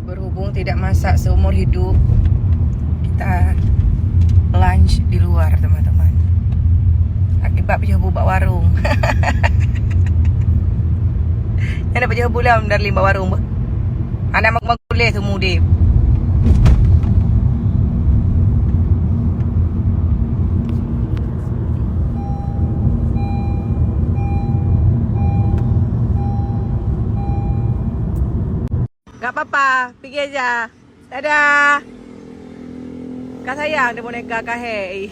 Berhubung tidak masak seumur hidup, kita lunch di luar, teman-teman. Akibat pecah buka warung. Yang dapat pecah bulam dari limba warung. Anak mak boleh semua dia. Gak apa-apa, pergi aja. Dadah. Kak sayang dia boneka Kak Hei.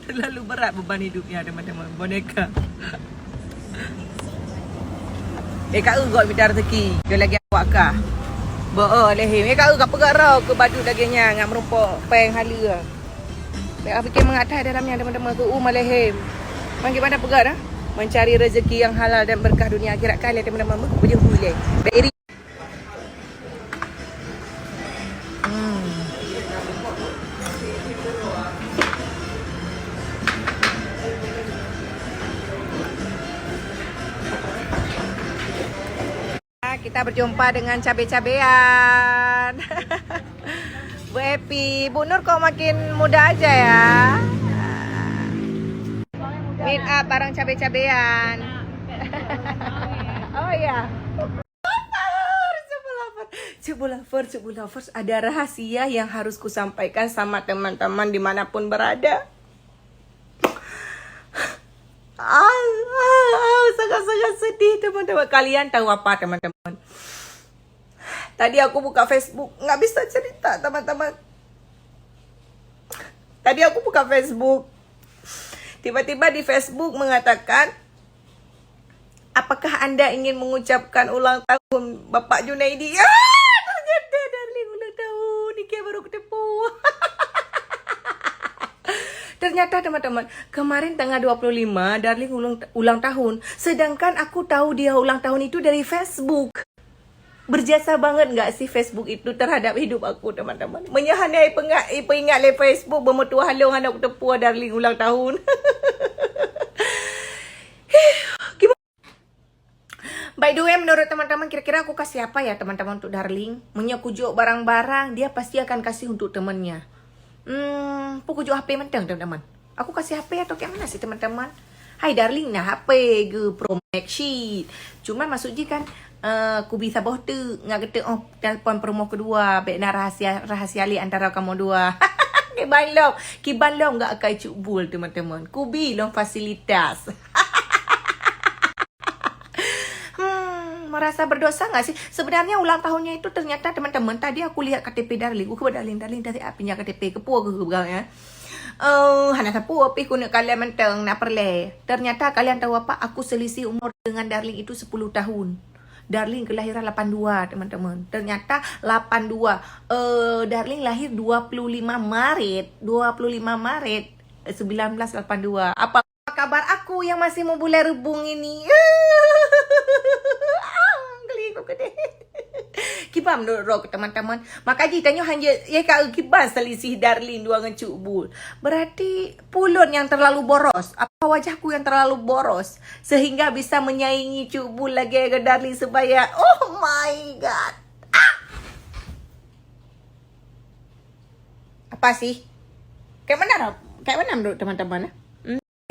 Terlalu berat beban hidupnya, teman-teman. Boneka. Kak Ugot minta rezeki. Dia lagi awak kah? Lehim. Kak Ugot pegat rau ke baju dagingnya. Ngak merumpuk peng hala. Baik fikir mengatai dalamnya, teman-teman. Ke lehim. Panggil mana pegat dah? Mencari rezeki yang halal dan berkah dunia akhirat kalian, teman-teman. Berjumpa boleh. Baik. Kita berjumpa dengan cabai-cabean. Bu Epi, Bu Nur kok makin muda aja ya. Meet up bareng cabai-cabean. Oh ya. Cubu lovers, ada rahasia yang harus kusampaikan sama teman-teman dimanapun berada. Sangat-sangat sedih, teman-teman. Kalian tahu apa, teman-teman? Tadi aku buka Facebook, nggak bisa cerita, teman-teman. Tadi aku buka Facebook, tiba-tiba di Facebook mengatakan, apakah Anda ingin mengucapkan ulang tahun Bapak Junaidi? Ternyata darling ulang tahun, ini baru ketemu. Ternyata, teman-teman, kemarin tanggal 25 darling ulang tahun. Sedangkan aku tahu dia ulang tahun itu dari Facebook. Berjasa banget nggak sih Facebook itu terhadap hidup aku, teman-teman? Menyahanai pengingat le Facebook bermetua halung anak tepua darling ulang tahun. By the way, menurut teman-teman, kira-kira aku kasih apa ya, teman-teman, untuk darling? Menyekujuk barang-barang, dia pasti akan kasih untuk temannya. Pukujuk HP mentang, teman-teman. Aku kasih HP atau kayak mana sih, teman-teman? Hai darling, nah HP ke Pro Max Sheet. Cuma maksudnya kan aku bisa boh tu ngak kata telefon promo kedua, baik nak rahasia li antara kamu dua. Kiban long gak akan cubul, teman-teman. Kubi long fasilitas. Merasa berdosa gak sih? Sebenarnya ulang tahunnya itu ternyata, teman-teman, tadi aku lihat KTP darling. Aku darling dari apinya KTP kepua ke ya. Hana sapu api ku nak kalian menteng nak perle. Ternyata kalian tahu apa? Aku selisih umur dengan darling itu 10 tahun. Darling kelahiran 82, teman-teman. Ternyata 82. Darling lahir 25 Maret 1982. Apa kabar aku yang masih mau bulan rebung ini? Kibam dorok, teman-teman. Maka ditanya hanya ya kak kibam selisih darling dua ngecuk bul. Berarti pulun yang terlalu boros. Apa wajahku yang terlalu boros sehingga bisa menyaingi cubul lagi ke darling supaya oh my god. Apa sih? Kayak mana menurut teman-teman?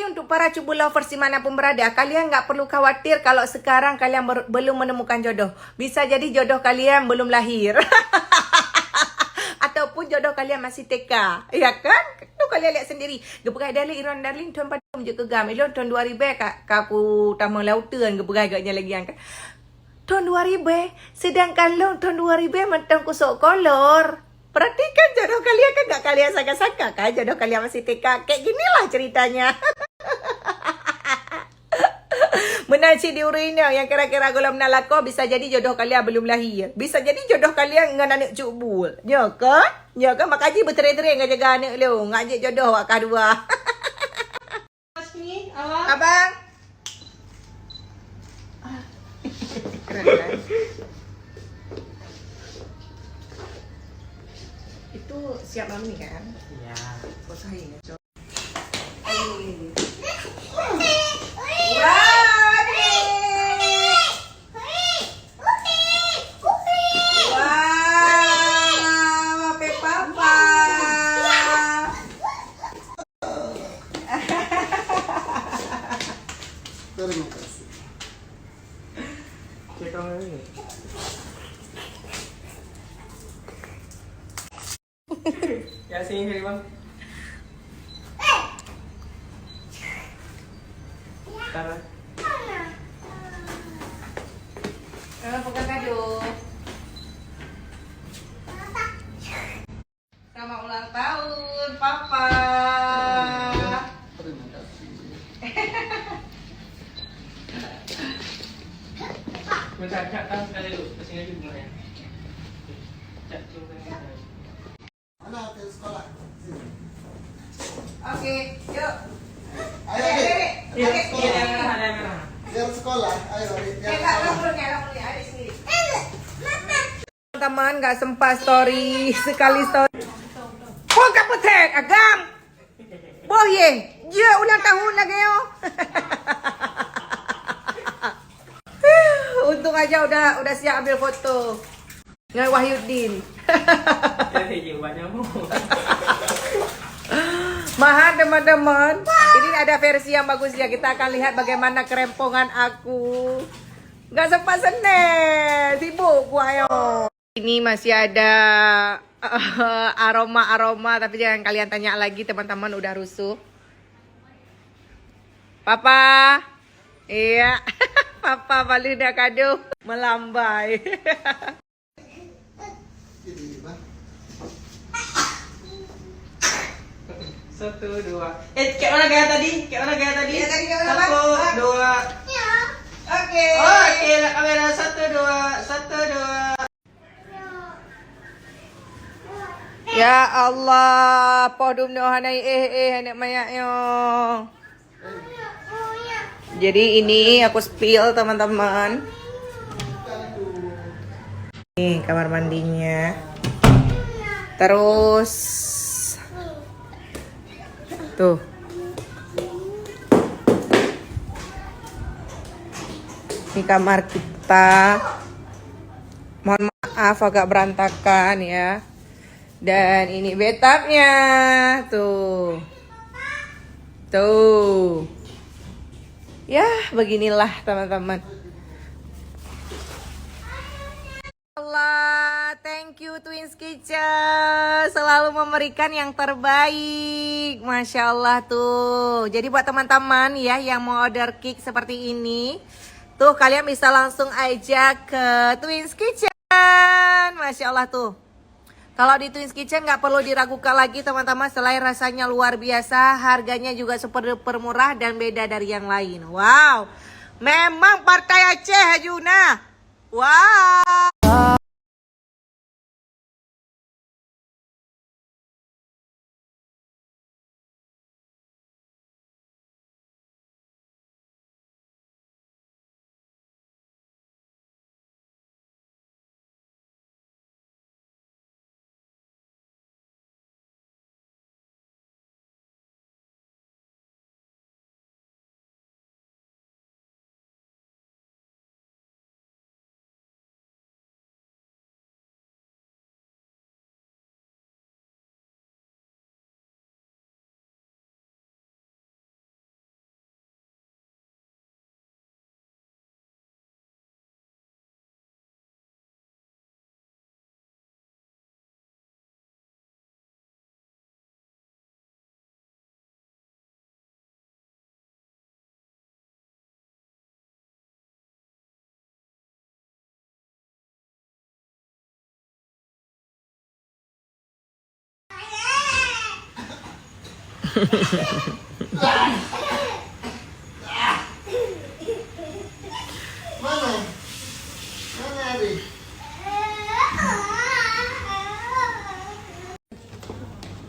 Untuk para cubu lovers dimanapun berada, kalian nggak perlu khawatir kalau sekarang kalian belum menemukan jodoh. Bisa jadi jodoh kalian belum lahir. Ataupun jodoh kalian masih TK. Ya kan? Tu kalian lihat sendiri. Gepegai darling, Iran darling, tuan padam je kegam. Ilon tuan 2000 kaku tamu lautan gepegai agaknya lagi angkat. Tuan 2000, sedangkan lo tuan 2000 mentang kusuk kolor. Perhatikan jodoh kalian kan gak kalian sangka-sangka kan jodoh kalian masih TK. Kayak ginilah ceritanya. Menaci di urina yang kira-kira golong nalako bisa jadi jodoh kalian belum lahir. Bisa jadi jodoh kalian dengan anak cubul. Ya kan? Ya kan? Makaji berterai-terai dengan jaga anak lu. Ngajak jodoh awak kedua. Abang. Keren kan? Itu siap malam nih kan? Iya. Kok sahin ya, Cok? Wow. Ya sini bang. Taruh. Bukan kado. Selamat ulang tahun, Papa. Terima kasih. Bentar, Cak, tahu sekali dulu. Kesini aja bunganya. Cak, coba sekali. Mana hotel sekolah? Sini. Oke, yuk. Ayo, Adik, Dik. adik, Iya, adik. iya, ada yang merah, ada yang merah. Biar sekolah. Ayo, Dik. Biar Enggak, sekolah. kamu dulu, adik sendiri. Teman-teman nggak sempat story sekali story. Oh kamu tek agam. Boh ye, je ulang tahun lagi yo. Untung aja udah siap ambil foto dengan Wahyudin. Ya, hijau banyak mu. Mahan teman-teman. Ini ada versi yang bagus ya. Kita akan lihat bagaimana kerempongan aku. Gak sempat seneng. Sibuk gua yo. Ini masih ada aroma-aroma, tapi jangan kalian tanya lagi teman-teman, udah rusuh. Papa. Iya. Papa paling dah kado melambai. Ini, Bang. 1, 2. Kayak mana gaya tadi? Kayak mana gaya tadi? Iya, tadi kayak mana, Bang? 1, 2. Oke. Oke, lah kamera 1, 2, 1, 2. Ya Allah, podum no hanai anak mayaknya. Jadi ini aku spill teman-teman. Nih kamar mandinya. Terus tuh. Ini kamar kita. Mohon maaf agak berantakan ya. Dan ini bathtubnya. Tuh. Tuh. Ya, beginilah teman-teman. Allah, thank you Twins Kitchen. Selalu memberikan yang terbaik. Masya Allah tuh. Jadi buat teman-teman ya yang mau order cake seperti ini, tuh kalian bisa langsung aja ke Twins Kitchen. Masya Allah tuh. Kalau di Twins Kitchen nggak perlu diragukan lagi teman-teman. Selain rasanya luar biasa, harganya juga super murah dan beda dari yang lain. Wow, memang partai Aceh Juna. Wow. Mana? Mana, Adik?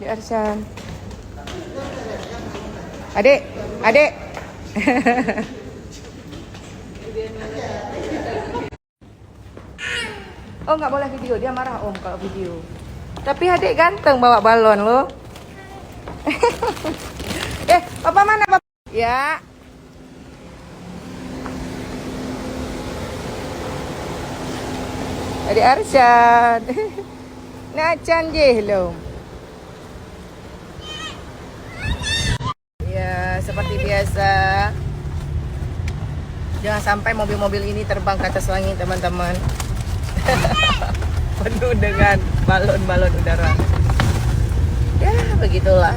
Ya Arsan. Adik, adik. Oh nggak boleh video, dia marah om kalau video. Tapi adik ganteng bawa balon lo. Papa mana papa? Ya. Adik Arsyad. Nacan je lo. Ya, seperti biasa. Jangan sampai mobil-mobil ini terbang ke atas langit, teman-teman. Penuh dengan balon-balon udara. Ya, begitulah.